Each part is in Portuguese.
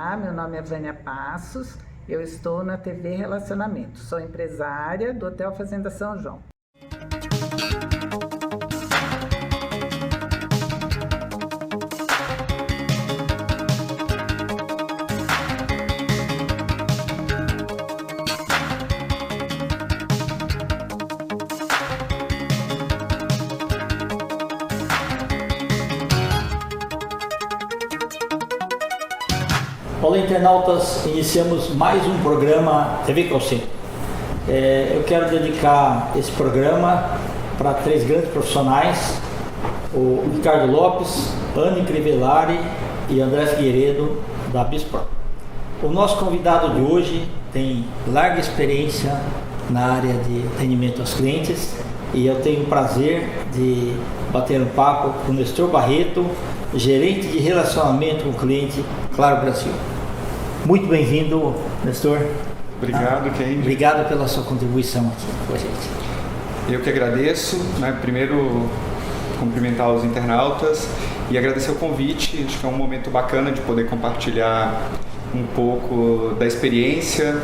Olá, meu nome é Vânia Passos, eu estou na TV Relacionamento, sou empresária do Hotel Fazenda São João. Olá, internautas, iniciamos mais um programa TV Call Center. Eu quero dedicar esse programa para 3 grandes profissionais, o Ricardo Lopes, Anne Crivellari e André Figueiredo, da Bispro. O nosso convidado de hoje tem larga experiência na área de atendimento aos clientes e eu tenho o prazer de bater um papo com o Nestor Barreto, gerente de relacionamento com o cliente Claro Brasil. Muito bem-vindo, Nestor. Obrigado, Kendi. Obrigado pela sua contribuição aqui com a gente. Eu que agradeço, Primeiro, cumprimentar os internautas e agradecer o convite. Acho que é um momento bacana de poder compartilhar um pouco da experiência,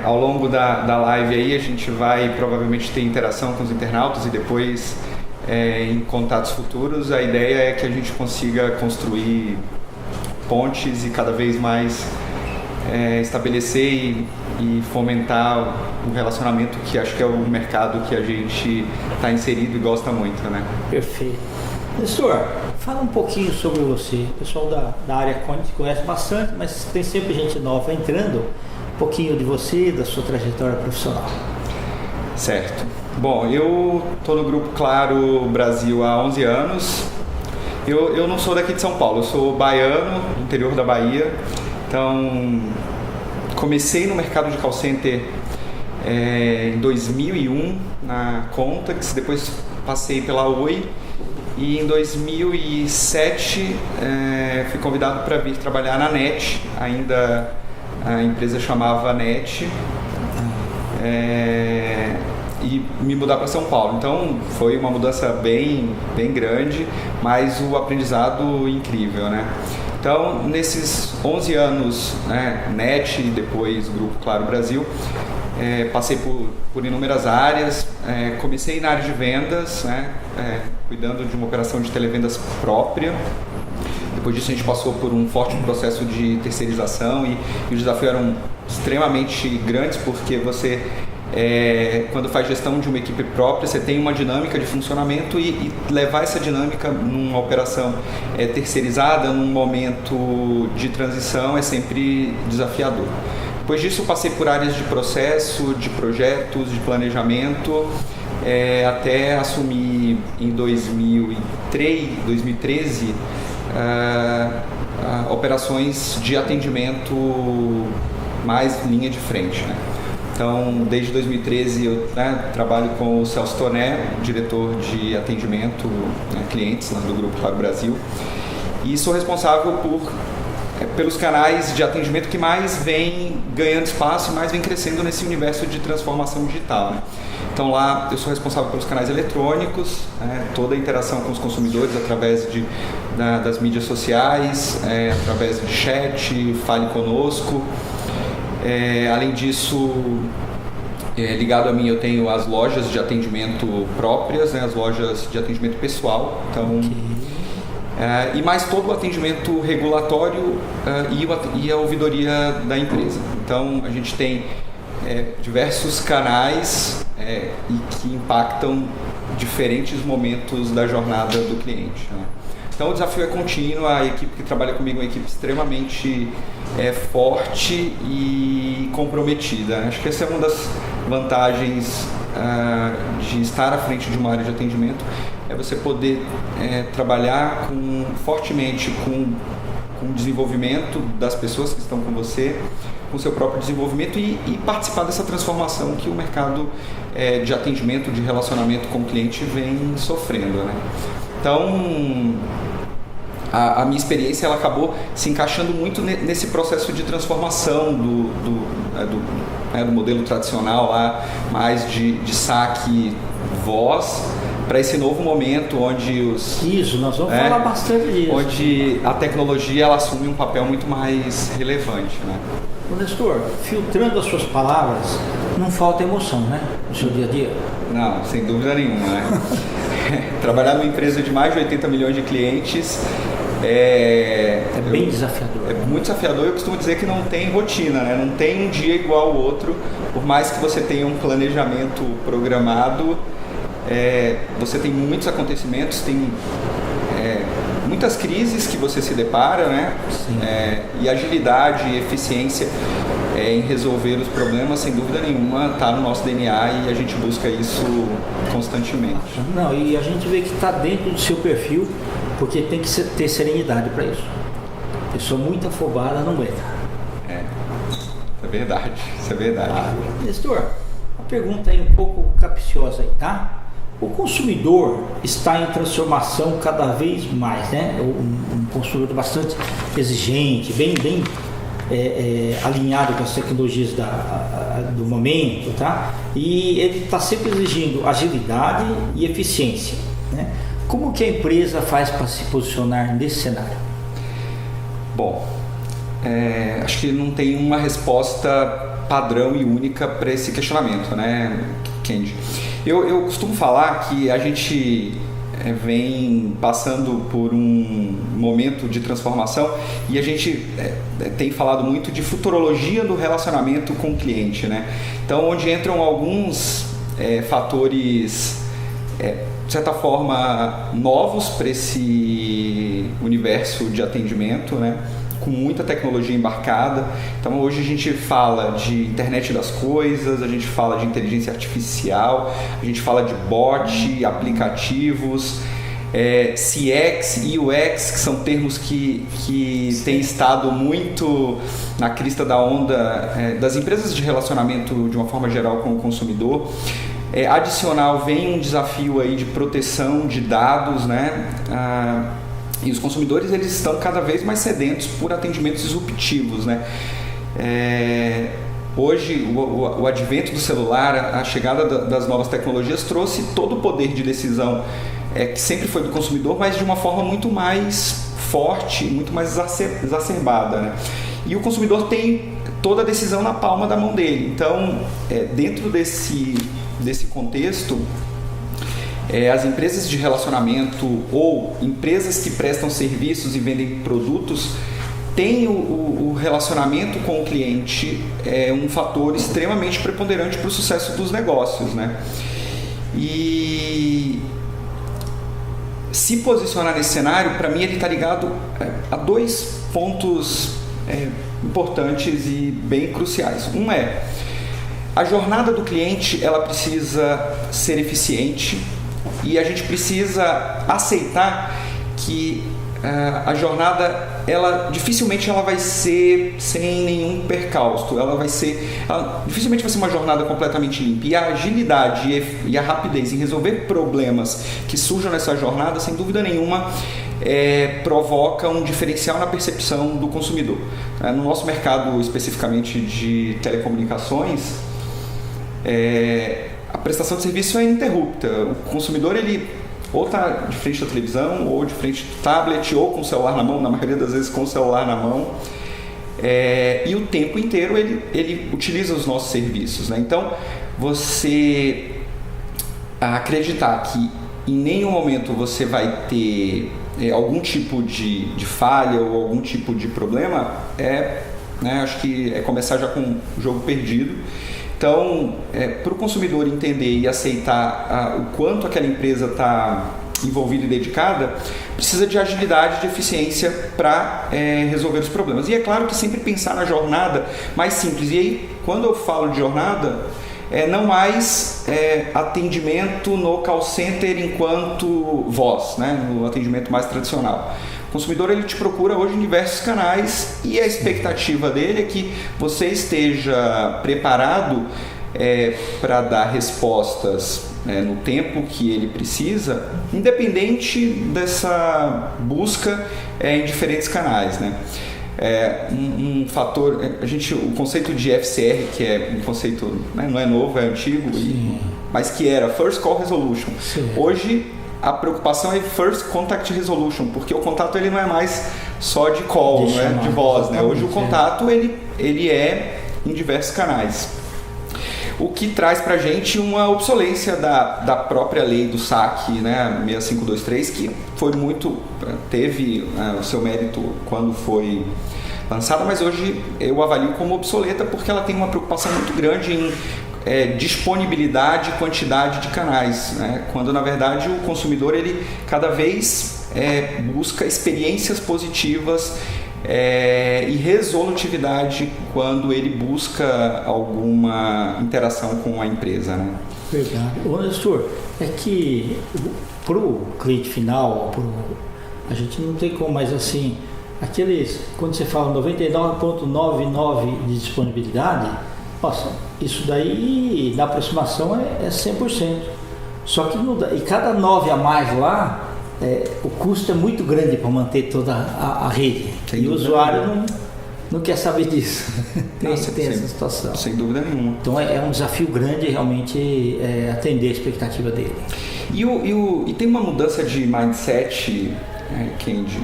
ao longo da live aí a gente vai provavelmente ter interação com os internautas e depois em contatos futuros a ideia é que a gente consiga construir pontes e cada vez mais estabelecer e fomentar um relacionamento que acho que é o mercado que a gente está inserido e gosta muito, Perfeito. Nestor, fala um pouquinho sobre você. O pessoal da área te conhece bastante, mas tem sempre gente nova entrando. Um pouquinho de você, da sua trajetória profissional. Certo. Bom, eu estou no Grupo Claro Brasil há 11 anos. Eu não sou daqui de São Paulo, eu sou baiano, do interior da Bahia. Então, comecei no mercado de call center em 2001 na Contax, depois passei pela Oi e em 2007 fui convidado para vir trabalhar na NET, ainda a empresa chamava NET. E me mudar para São Paulo. Então foi uma mudança bem grande, mas o aprendizado incrível, Então nesses 11 anos, NET e depois Grupo Claro Brasil, passei por inúmeras áreas, comecei na área de vendas, cuidando de uma operação de televendas própria. Depois disso a gente passou por um forte processo de terceirização e os desafios eram extremamente grandes porque você quando faz gestão de uma equipe própria, você tem uma dinâmica de funcionamento e levar essa dinâmica numa operação terceirizada, num momento de transição, é sempre desafiador. Depois disso, eu passei por áreas de processo, de projetos, de planejamento, até assumir em 2013 operações de atendimento mais linha de frente, Então, desde 2013 eu trabalho com o Celso Toné, diretor de atendimento clientes do Grupo Claro Brasil, e sou responsável pelos canais de atendimento que mais vem ganhando espaço e mais vem crescendo nesse universo de transformação digital. Então lá eu sou responsável pelos canais eletrônicos, toda a interação com os consumidores através das mídias sociais, através de chat, fale conosco. Além disso, ligado a mim eu tenho as lojas de atendimento próprias, as lojas de atendimento pessoal, então, e mais todo o atendimento regulatório e a ouvidoria da empresa. Então a gente tem diversos canais e que impactam diferentes momentos da jornada do cliente. Então o desafio é contínuo, a equipe que trabalha comigo é uma equipe extremamente forte e comprometida. Acho que essa é uma das vantagens de estar à frente de uma área de atendimento, é você poder trabalhar fortemente com o desenvolvimento das pessoas que estão com você, com o seu próprio desenvolvimento e participar dessa transformação que o mercado de atendimento, de relacionamento com o cliente vem sofrendo. Então, a minha experiência ela acabou se encaixando muito nesse processo de transformação do modelo tradicional lá, mais de saque voz, para esse novo momento onde nós vamos falar bastante disso. Onde a tecnologia ela assume um papel muito mais relevante, né? O Nestor, filtrando as suas palavras, não falta emoção, né? No seu dia a dia? Não, sem dúvida nenhuma, né? Trabalhar numa empresa de mais de 80 milhões de clientes é bem desafiador. É muito desafiador. Eu costumo dizer que não tem rotina, né? Não tem um dia igual ao outro. Por mais que você tenha um planejamento programado, você tem muitos acontecimentos, tem muitas crises que você se depara, né? E agilidade e eficiência em resolver os problemas, sem dúvida nenhuma, está no nosso DNA e a gente busca isso constantemente. Não, e a gente vê que está dentro do seu perfil, porque tem que ter serenidade para isso. Pessoa muito afobada não aguenta. Isso é verdade, isso é verdade. Nestor, uma pergunta aí um pouco capciosa aí, tá? O consumidor está em transformação cada vez mais, né? Um consumidor bastante exigente, bem alinhado com as tecnologias do momento, tá? E ele está sempre exigindo agilidade e eficiência, né? Como que a empresa faz para se posicionar nesse cenário? Bom, acho que não tem uma resposta padrão e única para esse questionamento, né, Kendi? Eu costumo falar que a gente vem passando por um momento de transformação e a gente tem falado muito de futurologia do relacionamento com o cliente, né? Então, onde entram alguns fatores, de certa forma, novos para esse universo de atendimento, né? Com muita tecnologia embarcada. Então hoje a gente fala de internet das coisas, a gente fala de inteligência artificial, a gente fala de bot, aplicativos, CX e UX, que são termos que têm estado muito na crista da onda das empresas de relacionamento de uma forma geral com o consumidor. Adicional vem um desafio aí de proteção de dados, né? E os consumidores eles estão cada vez mais sedentos por atendimentos disruptivos, né? Hoje o advento do celular, a chegada das novas tecnologias trouxe todo o poder de decisão que sempre foi do consumidor, mas de uma forma muito mais forte, muito mais exacerbada, né? E o consumidor tem toda a decisão na palma da mão dele. Então, dentro desse contexto, as empresas de relacionamento ou empresas que prestam serviços e vendem produtos têm o relacionamento com o cliente um fator extremamente preponderante para o sucesso dos negócios, né? E se posicionar nesse cenário, para mim, ele está ligado a dois pontos importantes e bem cruciais. Um a jornada do cliente, ela precisa ser eficiente. E a gente precisa aceitar que a jornada, dificilmente ela vai ser sem nenhum percalço. Dificilmente vai ser uma jornada completamente limpa. E a agilidade e a rapidez em resolver problemas que surjam nessa jornada, sem dúvida nenhuma, provoca um diferencial na percepção do consumidor. No nosso mercado, especificamente de telecomunicações, a prestação de serviço é ininterrupta. O consumidor ele ou está de frente à televisão, ou de frente do tablet, ou com o celular na mão, na maioria das vezes com o celular na mão, e o tempo inteiro ele utiliza os nossos serviços, né? Então, você acreditar que em nenhum momento você vai ter algum tipo de falha ou algum tipo de problema, né, acho que começar já com o jogo perdido. Então, para o consumidor entender e aceitar o quanto aquela empresa está envolvida e dedicada, precisa de agilidade, de eficiência para resolver os problemas. E é claro que sempre pensar na jornada mais simples. E aí, quando eu falo de jornada, não mais atendimento no call center enquanto voz, né, no atendimento mais tradicional. O consumidor ele te procura hoje em diversos canais e a expectativa dele é que você esteja preparado para dar respostas no tempo que ele precisa, independente dessa busca em diferentes canais, né? Um fator, o conceito de FCR, que é um conceito, né, não é novo, é antigo, mas que era First Call Resolution. Sim. Hoje a preocupação é First Contact Resolution, porque o contato ele não é mais só de call, não é de voz, né? Hoje o contato ele é em diversos canais. O que traz para a gente uma obsolência da própria lei do SAC, né, 6523, que teve o seu mérito quando foi lançada, mas hoje eu avalio como obsoleta porque ela tem uma preocupação muito grande em disponibilidade e quantidade de canais, né, quando na verdade o consumidor ele cada vez busca experiências positivas e resolutividade quando ele busca alguma interação com a empresa, né? Verdade. Ô, Nestor, é que para o cliente final, a gente não tem como, mas assim, quando você fala 99,99 de disponibilidade, nossa, isso daí na aproximação é 100%. Só que e cada 9 a mais lá, o custo é muito grande para manter toda a rede. E o usuário não quer saber disso. tem essa situação. Sem dúvida nenhuma. Então é um desafio grande realmente atender a expectativa dele. E tem uma mudança de mindset, Kendi.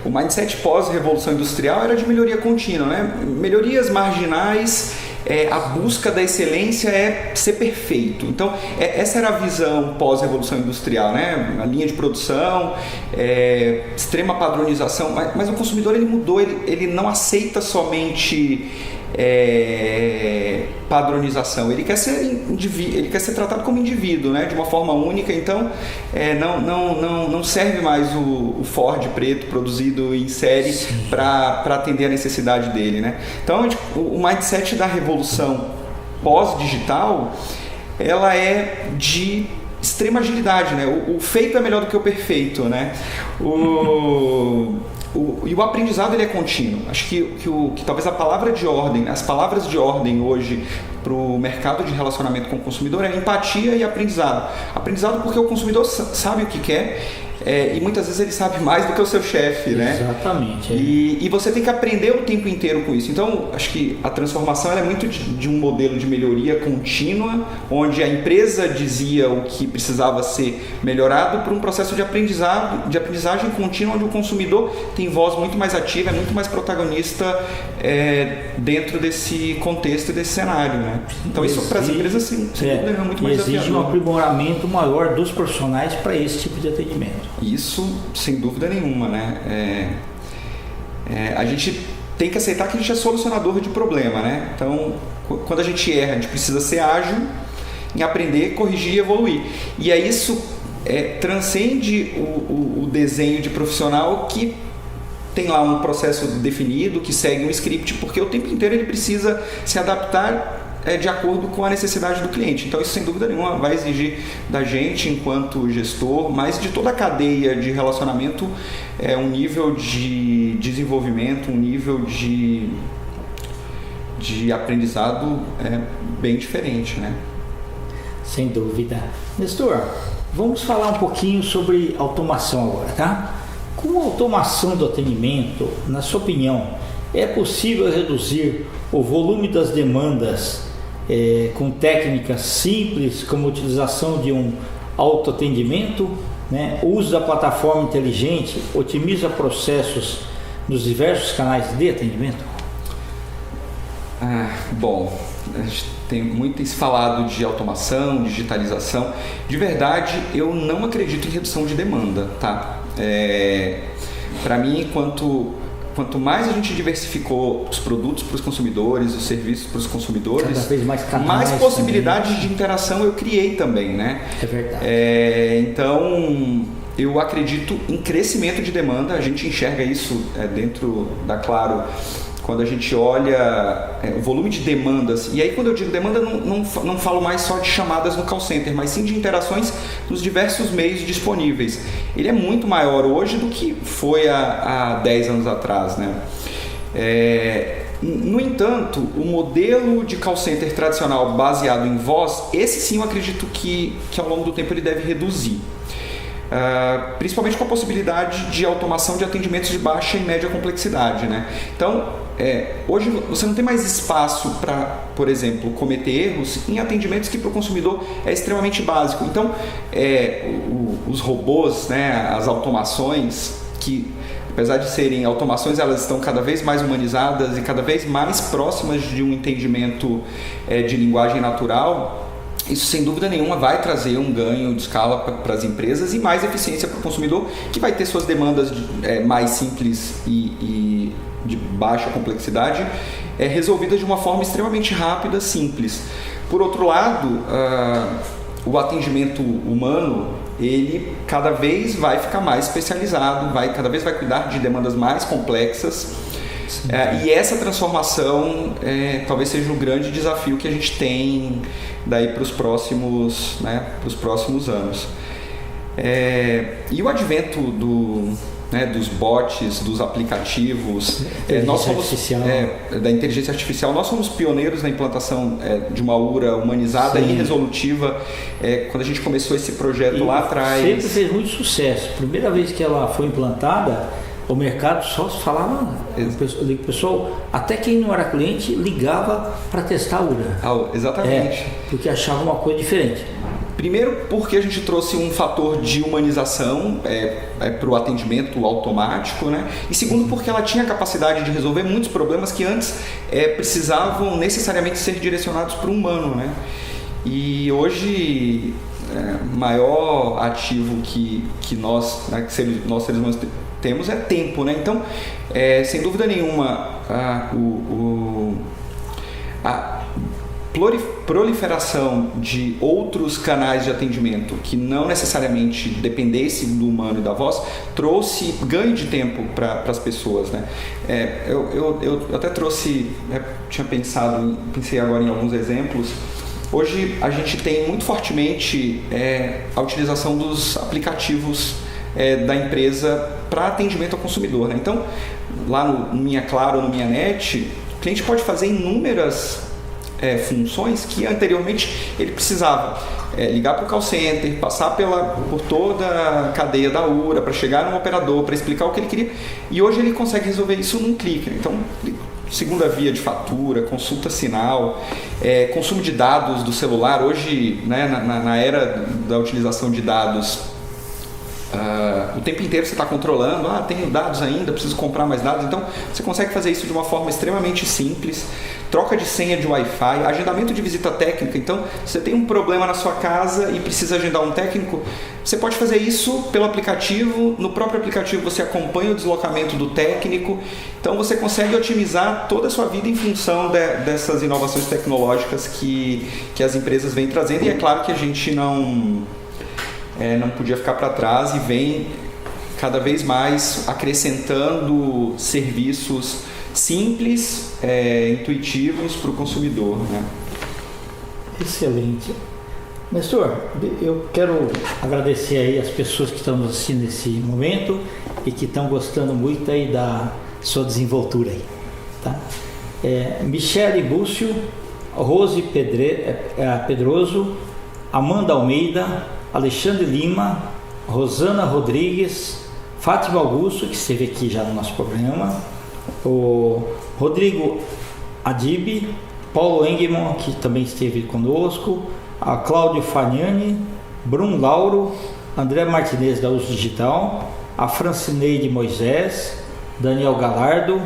O mindset pós-revolução industrial era de melhoria contínua, né? Melhorias marginais. A busca da excelência é ser perfeito. Então, essa era a visão pós-revolução industrial, né? A linha de produção, extrema padronização, mas o consumidor ele mudou, ele não aceita somente padronização, ele quer ser tratado como indivíduo, né? De uma forma única. Então, não serve mais o Ford preto produzido em série para atender a necessidade dele, né? Então, o mindset da revolução pós-digital, ela é de extrema agilidade, né? O feito é melhor do que o perfeito, né? E o aprendizado ele é contínuo. Acho que talvez as palavras de ordem hoje para o mercado de relacionamento com o consumidor é empatia e aprendizado. Aprendizado porque o consumidor sabe o que quer e muitas vezes ele sabe mais do que o seu chefe, né? Exatamente. E você tem que aprender o tempo inteiro com isso. Então, acho que a transformação ela é muito de um modelo de melhoria contínua, onde a empresa dizia o que precisava ser melhorado, para um processo de aprendizagem contínua, onde o consumidor tem voz muito mais ativa, é muito mais protagonista dentro desse contexto e desse cenário, né? Então, isso para as empresas sem dúvida é muito mais desafiador. Exige um aprimoramento maior dos profissionais para esse tipo de atendimento. Isso, sem dúvida nenhuma, né? A gente tem que aceitar que a gente é solucionador de problema, né? Então, quando a gente erra, a gente precisa ser ágil em aprender, corrigir e evoluir. E aí isso transcende o desenho de profissional que tem lá um processo definido, que segue um script, porque o tempo inteiro ele precisa se adaptar de acordo com a necessidade do cliente. Então isso sem dúvida nenhuma vai exigir da gente enquanto gestor, mas de toda a cadeia de relacionamento, um nível de desenvolvimento, um nível de aprendizado bem diferente, né? Sem dúvida. Nestor, vamos falar um pouquinho sobre automação agora, tá? Com a automação do atendimento, na sua opinião, é possível reduzir o volume das demandas com técnicas simples, como a utilização de um autoatendimento, né? O uso da plataforma inteligente otimiza processos nos diversos canais de atendimento? Bom, a gente tem muito se falado de automação, digitalização. De verdade, eu não acredito em redução de demanda, tá? Para mim, quanto mais a gente diversificou os produtos para os consumidores, os serviços para os consumidores, cada vez mais possibilidades também de interação eu criei também, né? É verdade. Então, eu acredito em crescimento de demanda. A gente enxerga isso dentro da Claro, quando a gente olha o volume de demandas. E aí, quando eu digo demanda, não falo mais só de chamadas no call center, mas sim de interações nos diversos meios disponíveis. Ele é muito maior hoje do que foi há 10 anos atrás, né? No entanto, o modelo de call center tradicional baseado em voz, esse sim eu acredito que ao longo do tempo ele deve reduzir. principalmente com a possibilidade de automação de atendimentos de baixa e média complexidade, né? Então, hoje você não tem mais espaço para, por exemplo, cometer erros em atendimentos que para o consumidor é extremamente básico. Então, os robôs, né, as automações, que apesar de serem automações, elas estão cada vez mais humanizadas e cada vez mais próximas de um entendimento de linguagem natural. Isso, sem dúvida nenhuma, vai trazer um ganho de escala para as empresas e mais eficiência para o consumidor, que vai ter suas demandas mais simples e de baixa complexidade resolvidas de uma forma extremamente rápida, simples. Por outro lado, o atendimento humano, ele cada vez vai ficar mais especializado, cada vez vai cuidar de demandas mais complexas. E essa transformação talvez seja um grande desafio que a gente tem daí para os próximos anos. E o advento dos bots, dos aplicativos, da inteligência artificial, nós somos pioneiros na implantação de uma URA humanizada e resolutiva. Quando a gente começou esse projeto lá atrás, sempre fez muito sucesso. Primeira vez que ela foi implantada, o mercado só falava, o pessoal, até quem não era cliente, ligava para testar a URA. Exatamente. Porque achava uma coisa diferente. Primeiro porque a gente trouxe um fator de humanização para o atendimento automático, né? E segundo porque ela tinha a capacidade de resolver muitos problemas que antes precisavam necessariamente ser direcionados para o humano, né? E hoje, o maior ativo que nós, que seres humanos temos é tempo, né? Então, sem dúvida nenhuma, a proliferação de outros canais de atendimento que não necessariamente dependessem do humano e da voz trouxe ganho de tempo para as pessoas, né? Eu até pensei agora em alguns exemplos. Hoje a gente tem muito fortemente a utilização dos aplicativos da empresa para atendimento ao consumidor, né? Então, lá no Minha Claro ou no Minha Net, o cliente pode fazer inúmeras funções que anteriormente ele precisava ligar para o call center, passar por toda a cadeia da URA para chegar num operador, para explicar o que ele queria, e hoje ele consegue resolver isso num clique, né? Então, segunda via de fatura, consulta sinal, consumo de dados do celular. Hoje, né, na era da utilização de dados, o tempo inteiro você está controlando, tenho dados ainda, preciso comprar mais dados. Então você consegue fazer isso de uma forma extremamente simples. Troca de senha de Wi-Fi, agendamento de visita técnica. Então, se você tem um problema na sua casa e precisa agendar um técnico, você pode fazer isso pelo aplicativo. No próprio aplicativo você acompanha o deslocamento do técnico. Então você consegue otimizar toda a sua vida em função dessas inovações tecnológicas que as empresas vêm trazendo. E é claro que a gente não podia ficar para trás e vem cada vez mais acrescentando serviços simples, intuitivos para o consumidor, né? Excelente. Nestor, eu quero agradecer aí as pessoas que estão nos assistindo nesse momento e que estão gostando muito aí da sua desenvoltura aí, tá? Michele Búcio, Rose Pedroso, Amanda Almeida, Alexandre Lima, Rosana Rodrigues, Fátima Augusto, que esteve aqui já no nosso programa, o Rodrigo Adib, Paulo Engelmann, que também esteve conosco, a Cláudio Fagnani, Bruno Lauro, André Martinez da Uso Digital, a Francineide Moisés, Daniel Galardo,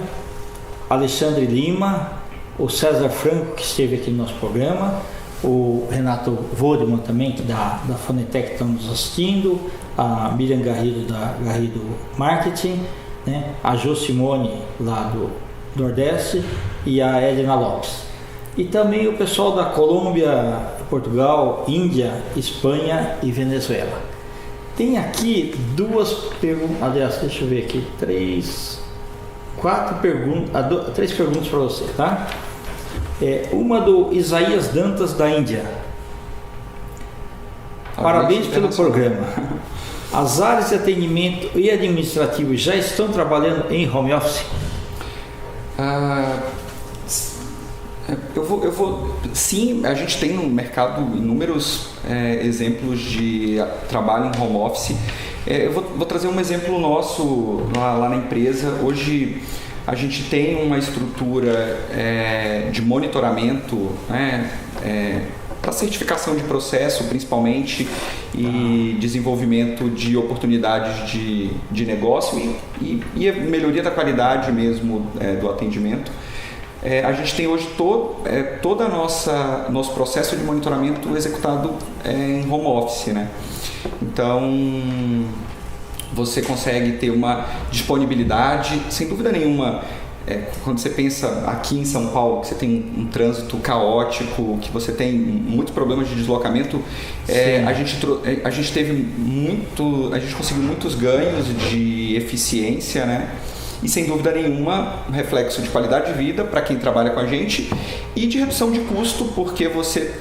Alexandre Lima, o César Franco, que esteve aqui no nosso programa, o Renato Vodeman também, que da Fonetec, que está nos assistindo, a Miriam Garrido da Garrido Marketing, né? A Jo Simone lá do Nordeste e a Edna Lopes. E também o pessoal da Colômbia, Portugal, Índia, Espanha e Venezuela. Tem aqui duas perguntas, aliás, deixa eu ver aqui, três perguntas para você, tá? Uma do Isaías Dantas da Índia. Parabéns pelo programa. As áreas de atendimento e administrativo já estão trabalhando em home office? Sim, a gente tem no mercado inúmeros exemplos de trabalho em home office. Eu vou trazer um exemplo nosso lá na empresa. Hoje a gente tem uma estrutura de monitoramento, né, para certificação de processo, principalmente, e desenvolvimento de oportunidades de negócio e a melhoria da qualidade mesmo do atendimento. A gente tem hoje todo nosso processo de monitoramento executado em home office, né? Então, você consegue ter uma disponibilidade, sem dúvida nenhuma. Quando você pensa aqui em São Paulo, que você tem um trânsito caótico, que você tem muitos problemas de deslocamento, a gente conseguiu muitos ganhos de eficiência, né? E sem dúvida nenhuma, um reflexo de qualidade de vida para quem trabalha com a gente e de redução de custo, porque você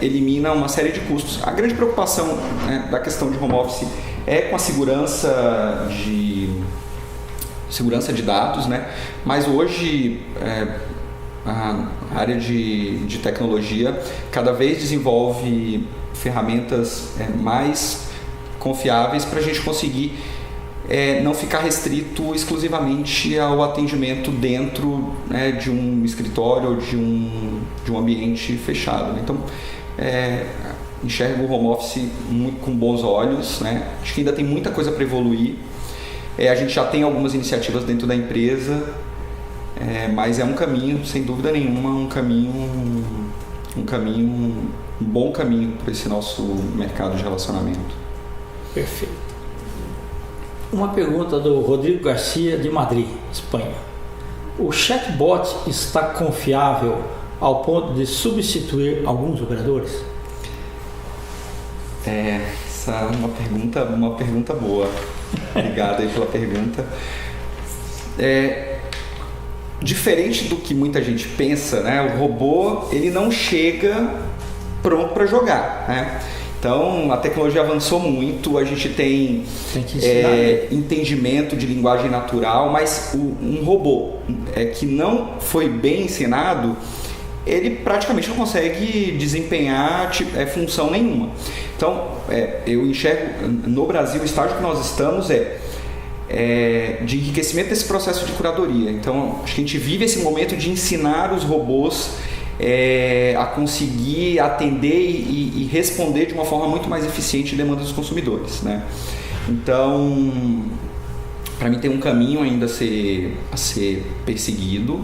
elimina uma série de custos. A grande preocupação, né, da questão de home office é com a segurança de dados, né? Mas hoje a área de tecnologia cada vez desenvolve ferramentas mais confiáveis para a gente conseguir não ficar restrito exclusivamente ao atendimento dentro, né, de um escritório ou de um ambiente fechado. Então, enxergo o home office com bons olhos, né? Acho que ainda tem muita coisa para evoluir. A gente já tem algumas iniciativas dentro da empresa, mas é um caminho, sem dúvida nenhuma, um bom caminho para esse nosso mercado de relacionamento. Perfeito. Uma pergunta do Rodrigo Garcia, de Madrid, Espanha. O chatbot está confiável ao ponto de substituir alguns operadores? Essa é uma pergunta boa. Obrigado aí pela pergunta. Diferente do que muita gente pensa, né? O robô, ele não chega pronto para jogar, né? Então, a tecnologia avançou muito, a gente tem entendimento de linguagem natural, mas um robô que não foi bem ensinado, ele praticamente não consegue desempenhar função nenhuma. Então, eu enxergo no Brasil, o estágio que nós estamos de enriquecimento desse processo de curadoria. Então, acho que a gente vive esse momento de ensinar os robôs a conseguir atender e responder de uma forma muito mais eficiente demandas dos consumidores, né? Então, para mim tem um caminho ainda a ser perseguido,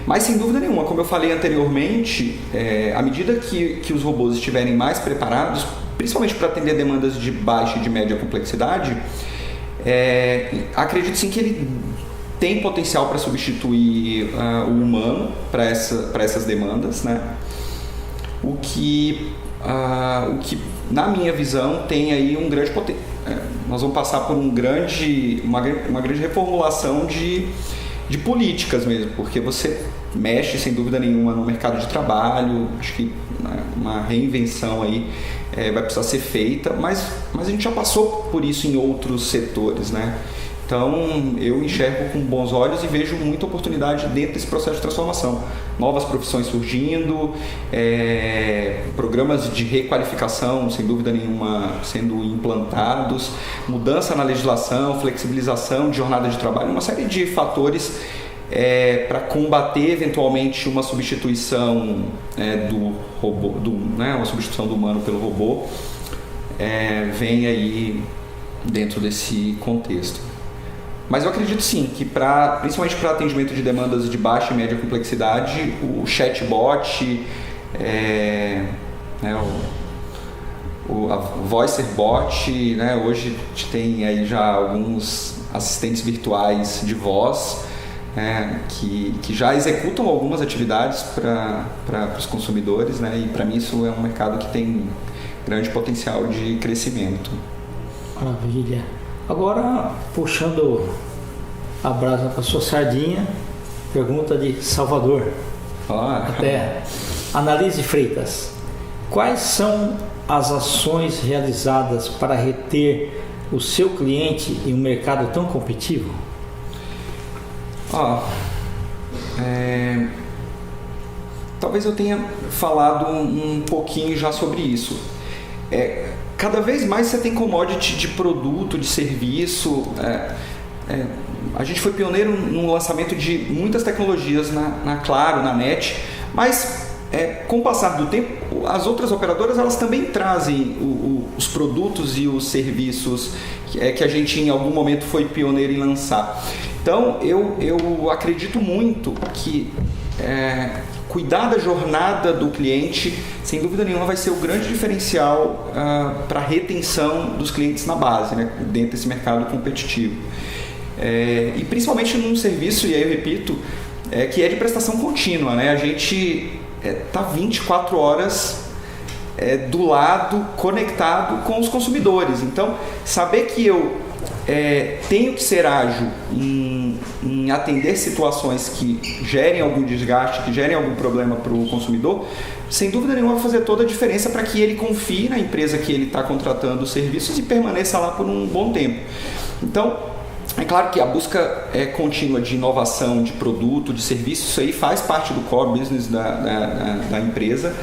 mas sem dúvida nenhuma, como eu falei anteriormente, à medida que os robôs estiverem mais preparados, principalmente para atender demandas de baixa e de média complexidade, acredito sim que ele tem potencial para substituir o humano para essas demandas, né? O que na minha visão tem aí um grande potencial. Nós vamos passar por uma grande reformulação de políticas mesmo, porque você mexe sem dúvida nenhuma no mercado de trabalho. Acho que uma reinvenção aí vai precisar ser feita, mas a gente já passou por isso em outros setores, né? Então, eu enxergo com bons olhos e vejo muita oportunidade dentro desse processo de transformação. Novas profissões surgindo, programas de requalificação, sem dúvida nenhuma, sendo implantados, mudança na legislação, flexibilização de jornada de trabalho, uma série de fatores para combater eventualmente uma substituição do robô, uma substituição do humano pelo robô, vem aí dentro desse contexto. Mas eu acredito sim que principalmente para atendimento de demandas de baixa e média complexidade, o chatbot, a VoicerBot, né? Hoje a gente tem aí já alguns assistentes virtuais de voz, que já executam algumas atividades para os consumidores, né? E para mim isso é um mercado que tem grande potencial de crescimento. Maravilha. Agora, puxando a brasa para sua sardinha, pergunta de Salvador, até Analise Freitas. Quais são as ações realizadas para reter o seu cliente em um mercado tão competitivo? Talvez eu tenha falado um pouquinho já sobre isso. cada vez mais você tem commodity de produto, de serviço. A gente foi pioneiro no lançamento de muitas tecnologias na Claro, na NET, mas com o passar do tempo, as outras operadoras elas também trazem os produtos e os serviços que a gente em algum momento foi pioneiro em lançar. Então eu acredito muito que cuidar da jornada do cliente, sem dúvida nenhuma, vai ser o grande diferencial para a retenção dos clientes na base, né, dentro desse mercado competitivo. E principalmente num serviço, e aí eu repito, que é de prestação contínua, né? A gente está 24 horas do lado, conectado com os consumidores. Então, saber que eu tenho que ser ágil em atender situações que gerem algum desgaste, que gerem algum problema para o consumidor, sem dúvida nenhuma vai fazer toda a diferença para que ele confie na empresa que ele está contratando os serviços e permaneça lá por um bom tempo. Então, é claro que a busca contínua de inovação, de produto, de serviço, isso aí faz parte do core business da empresa,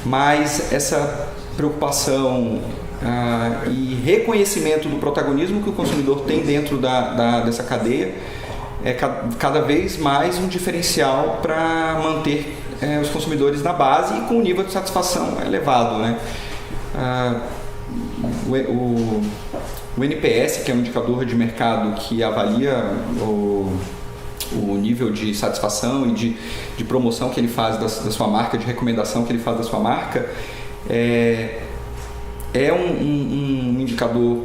mas essa preocupação e reconhecimento do protagonismo que o consumidor tem dentro dessa cadeia é cada vez mais um diferencial para manter os consumidores na base e com um nível de satisfação elevado, né? O NPS, que é um indicador de mercado que avalia o nível de satisfação e de promoção que ele faz da sua marca, de recomendação que ele faz da sua marca, é um indicador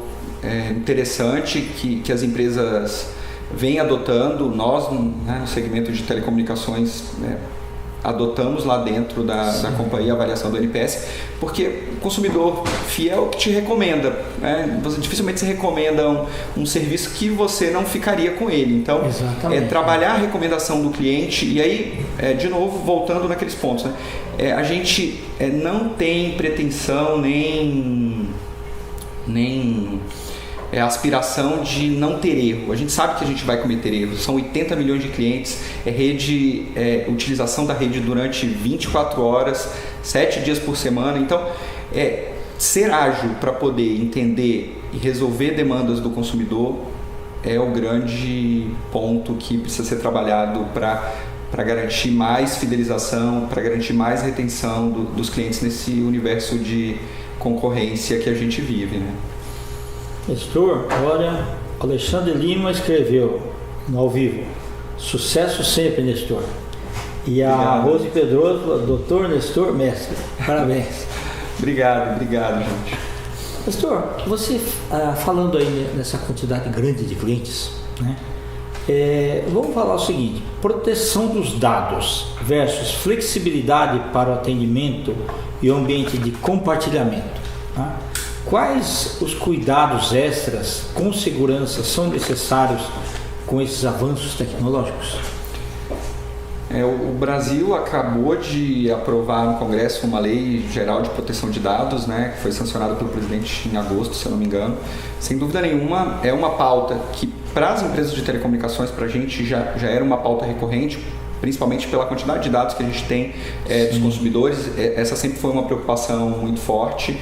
interessante que as empresas vêm adotando. Nós, no segmento de telecomunicações, adotamos lá dentro da companhia a avaliação do NPS, porque o consumidor fiel te recomenda, né? Dificilmente se recomenda um serviço que você não ficaria com ele. Então, trabalhar a recomendação do cliente, e aí, de novo, voltando naqueles pontos, né? A gente não tem pretensão nem aspiração de não ter erro. A gente sabe que a gente vai cometer erros. São 80 milhões de clientes, utilização da rede durante 24 horas, 7 dias por semana. Então, ser ágil para poder entender e resolver demandas do consumidor é o grande ponto que precisa ser trabalhado para garantir mais fidelização, para garantir mais retenção dos clientes nesse universo de concorrência que a gente vive, né? Nestor, olha, Alexandre Lima escreveu no ao vivo: sucesso sempre, Nestor. E a Rose Pedroso, doutor Nestor, mestre. Parabéns. Obrigado, gente. Nestor, você falando aí nessa quantidade grande de clientes, né? Vamos falar o seguinte: proteção dos dados versus flexibilidade para o atendimento e o ambiente de compartilhamento, tá? Quais os cuidados extras com segurança são necessários com esses avanços tecnológicos? O Brasil acabou de aprovar no Congresso uma lei geral de proteção de dados, né, que foi sancionada pelo presidente em agosto, se eu não me engano. Sem dúvida nenhuma, é uma pauta que para as empresas de telecomunicações, para a gente já era uma pauta recorrente, principalmente pela quantidade de dados que a gente tem dos consumidores. Essa sempre foi uma preocupação muito forte.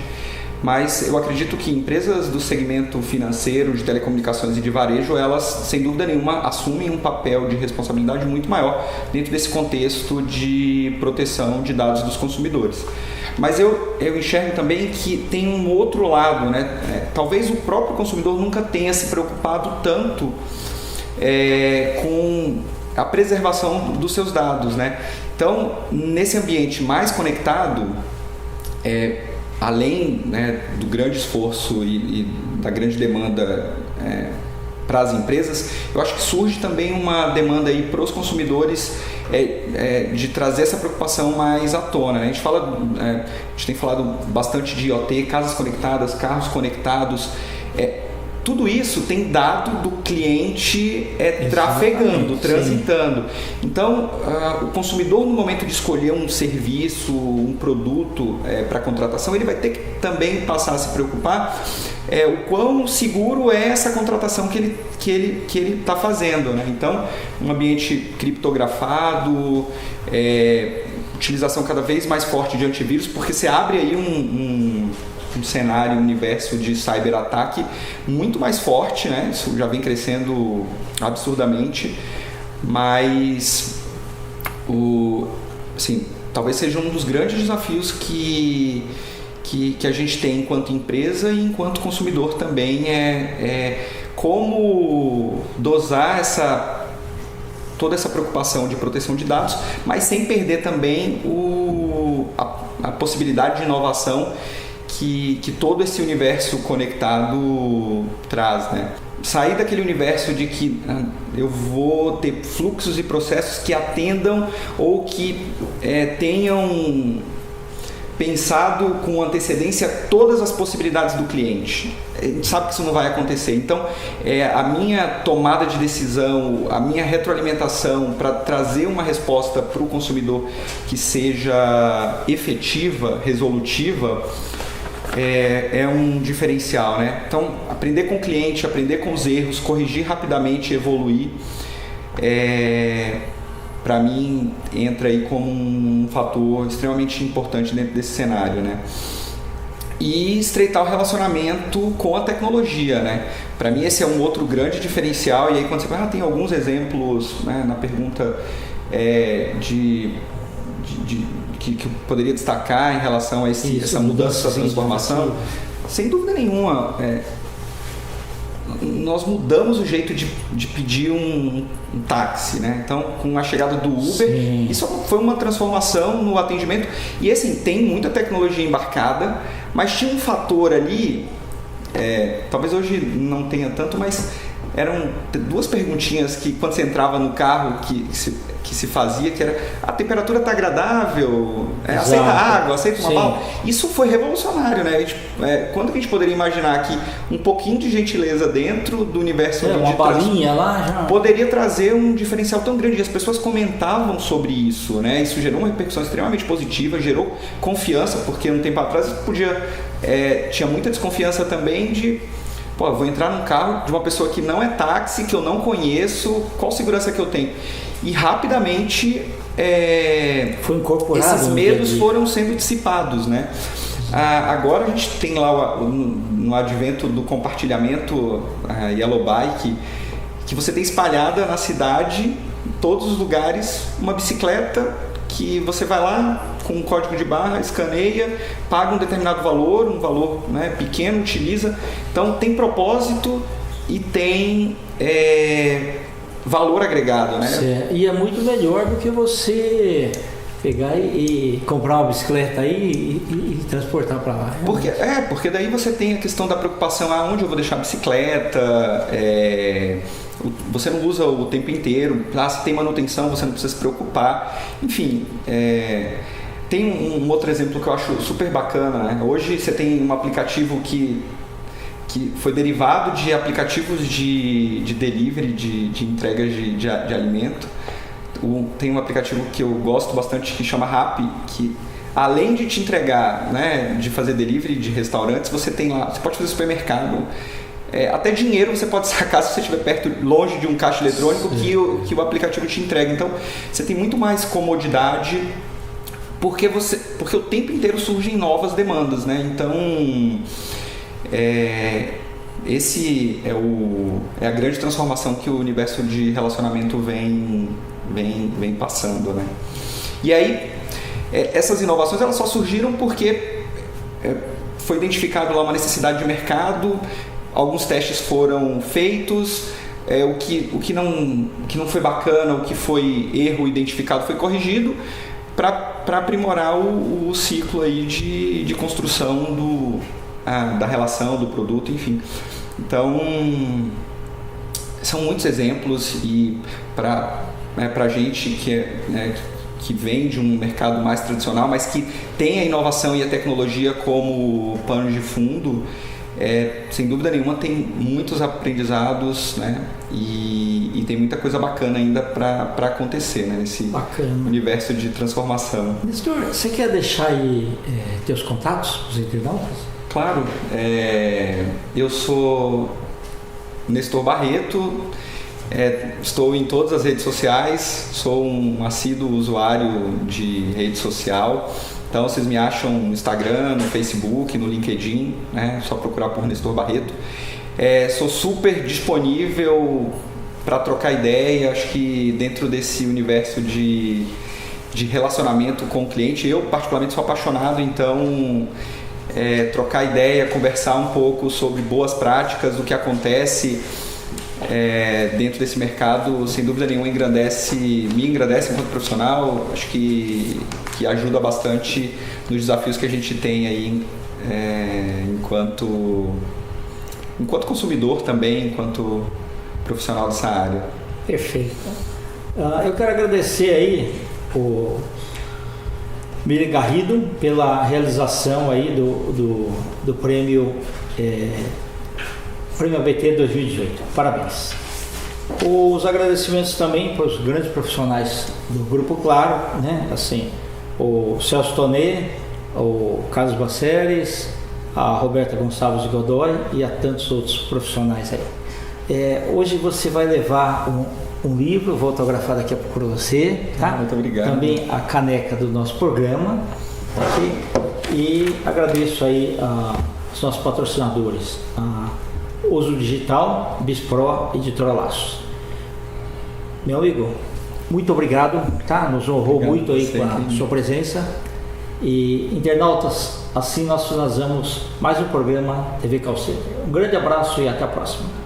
Mas eu acredito que empresas do segmento financeiro, de telecomunicações e de varejo, elas, sem dúvida nenhuma, assumem um papel de responsabilidade muito maior dentro desse contexto de proteção de dados dos consumidores. Mas eu enxergo também que tem um outro lado, né? Talvez o próprio consumidor nunca tenha se preocupado tanto com a preservação dos seus dados, né? Então, nesse ambiente mais conectado, além, né, do grande esforço e da grande demanda para as empresas, eu acho que surge também uma demanda aí para os consumidores de trazer essa preocupação mais à tona, né? A gente tem falado bastante de IoT, casas conectadas, carros conectados. Tudo isso tem dado do cliente trafegando, transitando. Sim. Então, o consumidor, no momento de escolher um serviço, um produto para contratação, ele vai ter que também passar a se preocupar o quão seguro é essa contratação que ele está fazendo, né? Então, um ambiente criptografado, utilização cada vez mais forte de antivírus, porque você abre aí um cenário, um universo de cyberataque muito mais forte, né? Isso já vem crescendo absurdamente, mas assim, talvez seja um dos grandes desafios que a gente tem enquanto empresa e enquanto consumidor também é como dosar toda essa preocupação de proteção de dados, mas sem perder também a possibilidade de inovação que todo esse universo conectado traz, né? Sair daquele universo de que eu vou ter fluxos e processos que atendam ou que tenham pensado com antecedência todas as possibilidades do cliente. A gente sabe que isso não vai acontecer. Então, a minha tomada de decisão, a minha retroalimentação para trazer uma resposta para o consumidor que seja efetiva, resolutiva, é um diferencial, né? Então, aprender com o cliente, aprender com os erros, corrigir rapidamente, evoluir, para mim, entra aí como um fator extremamente importante dentro desse cenário, né? E estreitar o relacionamento com a tecnologia, né? Para mim, esse é um outro grande diferencial. E aí, quando você fala, tem alguns exemplos, né, na pergunta que eu poderia destacar em relação a essa mudança, essa transformação, sem dúvida nenhuma. Nós mudamos o jeito de pedir um táxi, né? Então, com a chegada do Uber, isso foi uma transformação no atendimento. E assim, tem muita tecnologia embarcada, mas tinha um fator ali, talvez hoje não tenha tanto, mas eram duas perguntinhas que quando você entrava no carro que se fazia, que era: a temperatura está agradável, aceita água, aceita uma bala. Isso foi revolucionário, né? Quando que a gente poderia imaginar que um pouquinho de gentileza dentro do universo uma balinha lá já poderia trazer um diferencial tão grande? E as pessoas comentavam sobre isso, né? Isso gerou uma repercussão extremamente positiva, gerou confiança, porque um tempo atrás tinha muita desconfiança também de: pô, eu vou entrar num carro de uma pessoa que não é táxi, que eu não conheço, qual segurança que eu tenho? E rapidamente foi incorporado, esses medos foram sendo dissipados, né? Agora a gente tem lá no advento do compartilhamento, a Yellow Bike, que você tem espalhada na cidade, em todos os lugares, uma bicicleta que você vai lá com um código de barra, escaneia, paga um determinado valor, um valor, né, pequeno, utiliza. Então tem propósito e tem valor agregado, né? Certo. E é muito melhor do que você pegar e comprar uma bicicleta aí e transportar para lá. Porque daí você tem a questão da preocupação: aonde eu vou deixar a bicicleta, você não usa o tempo inteiro, se tem manutenção você não precisa se preocupar, enfim. Tem um outro exemplo que eu acho super bacana, né? Hoje você tem um aplicativo que foi derivado de aplicativos de delivery, de entrega de alimento. Tem um aplicativo que eu gosto bastante que chama Rappi, que além de te entregar, né, de fazer delivery de restaurantes, você tem lá, você pode fazer supermercado, até dinheiro você pode sacar se você estiver longe de um caixa eletrônico que o aplicativo te entrega. Então você tem muito mais comodidade, porque o tempo inteiro surgem novas demandas, né? Então esse é a grande transformação que o universo de relacionamento vem passando, né? E aí essas inovações elas só surgiram porque foi identificado lá uma necessidade de mercado, alguns testes foram feitos, o que não foi bacana, o que foi erro identificado foi corrigido para aprimorar o ciclo aí de construção da relação, do produto, enfim. Então, são muitos exemplos, e para a gente que vem de um mercado mais tradicional, mas que tem a inovação e a tecnologia como pano de fundo, sem dúvida nenhuma tem muitos aprendizados, né? E tem muita coisa bacana ainda para acontecer, né? Nesse universo de transformação. Nestor, você quer deixar aí teus contatos para os internautas? Claro, eu sou Nestor Barreto, estou em todas as redes sociais, sou um assíduo usuário de rede social, Então vocês me acham no Instagram, no Facebook, no LinkedIn, né? Só procurar por Nestor Barreto. Sou super disponível para trocar ideia. Acho que dentro desse universo de relacionamento com o cliente, eu particularmente sou apaixonado, então trocar ideia, conversar um pouco sobre boas práticas, o que acontece dentro desse mercado, sem dúvida nenhuma me engrandece enquanto profissional. Acho que ajuda bastante nos desafios que a gente tem aí enquanto consumidor também, enquanto profissional dessa área. Perfeito. Eu quero agradecer aí o Miriam Garrido pela realização aí do prêmio ABT 2018. Parabéns. Os agradecimentos também para os grandes profissionais do Grupo Claro, né? Assim, o Celso Tonê, o Carlos Baceres, a Roberta Gonçalves de Godoy e a tantos outros profissionais aí. Hoje você vai levar um livro, vou autografar daqui a pouco para você, tá? Muito obrigado. Também a caneca do nosso programa, ok? E agradeço aí aos nossos patrocinadores, a Uso Digital, Bispro e Editora Laços. Meu amigo, muito obrigado, tá? Nos honrou muito aí com a sua presença. E internautas, assim nós finalizamos mais um programa TV Call Center. Um grande abraço e até a próxima.